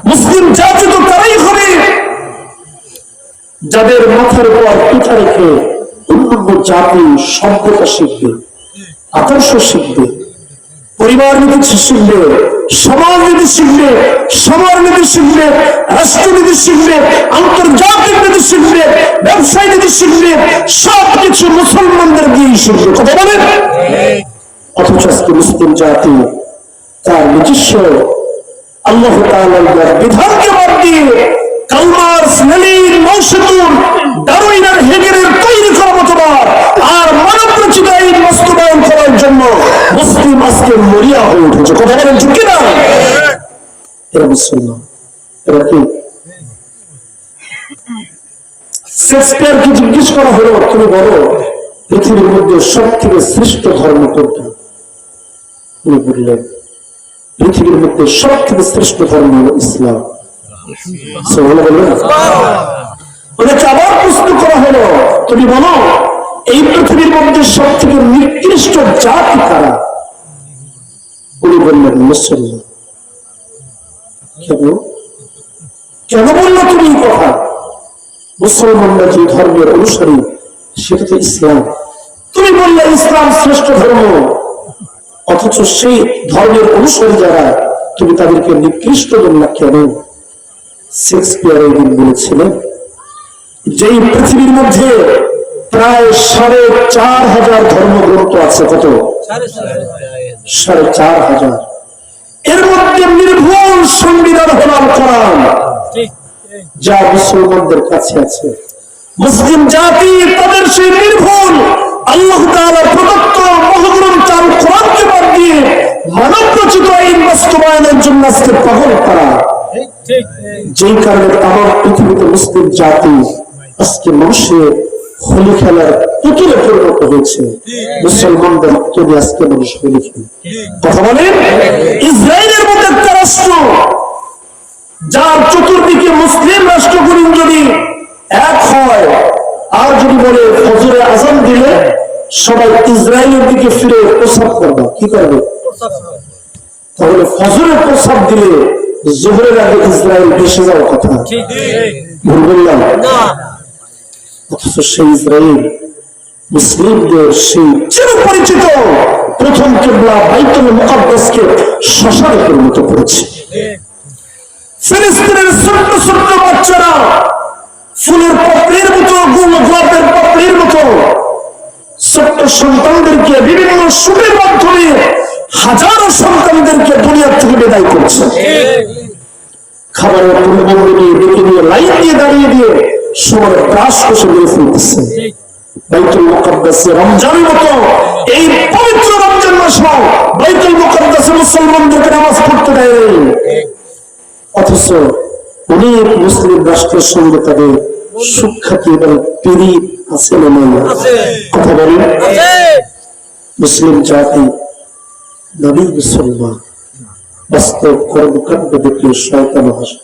মুসলিম জাতি তো তারাই হবে যাদের মাথার উপর পিঠা রেখে অন্যান্য জাতি সভ্যতা শিখবে, আদর্শ শিখবে, পরিবার নীতি শিখবে, সমাজ নীতি শিখবে, সমাজ নীতি শিখবে, রাষ্ট্রনীতি শিখবে, আন্তর্জাতিক নীতি শিখবে, ব্যবসায় নীতি শিখবে, সবকিছু মুসলমানদের দিয়ে শিখবে। কথা বলেন। অথচ আজকে মুসলিম জাতি তার নিজস্ব আল্লাহ তাআলার বিধানকে বাদ দিয়ে কালমার, স্নেলিন, মৌসুতুর, ডারউইনের, হেগেলের তৈরি করা মতবাদ আর মানব রচিত আইন বাস্তবায়ন করার জন্য মুসলিম আজকে মরিয়া হয়ে উঠেছে। কথা বলেন ঠিক কিনা? এরা মুসলমান, এরা কি? শেক্সপিয়ারকে জিজ্ঞেস করা হলো, তুমি বলো পৃথিবীর মধ্যে সব থেকে শ্রেষ্ঠ ধর্ম কোনটা? উনি বললেন পৃথিবীর মধ্যে সব থেকে শ্রেষ্ঠ ধর্ম হল ইসলাম। ওনাকে আবার প্রশ্ন করা হলো, তুমি বলো এই পৃথিবীর মধ্যে সব থেকে নিকৃষ্ট জাতি কারা? উনি বললেন মুসলমান। কেন বললো তুমি এই কথা? মুসলমানরা যে ধর্মের অনুসারী সেটা তো ইসলাম। তুমি বললে ইসলাম শ্রেষ্ঠ ধর্ম, অথচ সেই ধর্মের অনুসারী যারা তুমি তাদেরকে নিকৃষ্ট বললা কেন? শেক্সপিয়ার একদিন বলেছিলেন যে পৃথিবীর মধ্যে প্রায় ৪,৫০০ ধর্মগ্রন্থ আছে। কত? ৪,৫০০। এর মধ্যে নির্ভুল সংবিধান হল আল কোরআন, যা মুসলমানদের কাছে আছে। মুসলিম জাতি তাদের সেই নির্ভুল আল্লাহ তাআলা প্রদত্ত মহাগ্রন্থ আল কোরআনকে বাদ দিয়ে মানব রচিত আইন বাস্তবায়নের জন্য আজকে পাগল করা, যেই কারণে তাম পৃথিবীতে মুসলিম জাতি আজকে মানুষের হোলি খেলার পুতুলে পরিণত হয়েছে। মুসলমানদের তৈরি আজকে মানুষ হোলি খেলে। কথা বলেন। ইসরায়েলের মতো একটা রাষ্ট্র, যার চতুর্দিকে মুসলিম রাষ্ট্রগুলি যদি এক হয় আর যদি বলে ফজরে আজান দিলে সবাই ইসরায়েলের দিকে ফিরে প্রসাব করবে, কি করবে? তাহলে ফজরে প্রসাব দিলে জোহরের আগে ইসরায়েল ভেসে যাওয়ার কথা। ভুল বললাম? অথচ সেই ইসরায়েল মুসলিমদের সেই চিরপরিচিত প্রথম কিবলা বাইতুল মুকাদ্দাসকে শ্মশানে পরিণত করেছে। ফিলিস্তিনের ছোট্ট ছোট্ট বাচ্চারা ফুলের পাপড়ির মতো, গোলাপের পাপড়ির মতো ছোট্ট সন্তানদেরকে বিভিন্ন সুরের মাধ্যমে হাজারো সন্তানদেরকে দুনিয়ার থেকে বিদায় করছে। খাবারের পরিবন্ধ নিয়ে ডেকে নিয়ে লাইন দিয়ে দাঁড়িয়ে দিয়ে সবার গ্রাস কষে মেরে ফেলতেছে। বাইতুল মুকাদ্দাসে রমজানের মতো এই পবিত্র রমজান মাস বাইতুল মুকাদ্দাসে মুসলমানদেরকে নামাজ পড়তে দেয়, অথচ অনেক মুসলিম রাষ্ট্রের সঙ্গে তাদের সুখ্যাতি এবং পিরিত আছে না নাই? কথা বলেন। মুসলিম জাতি নবী মুসলমান বাস্তব কর্মকাণ্ড দেখলে শয়তান হাসে।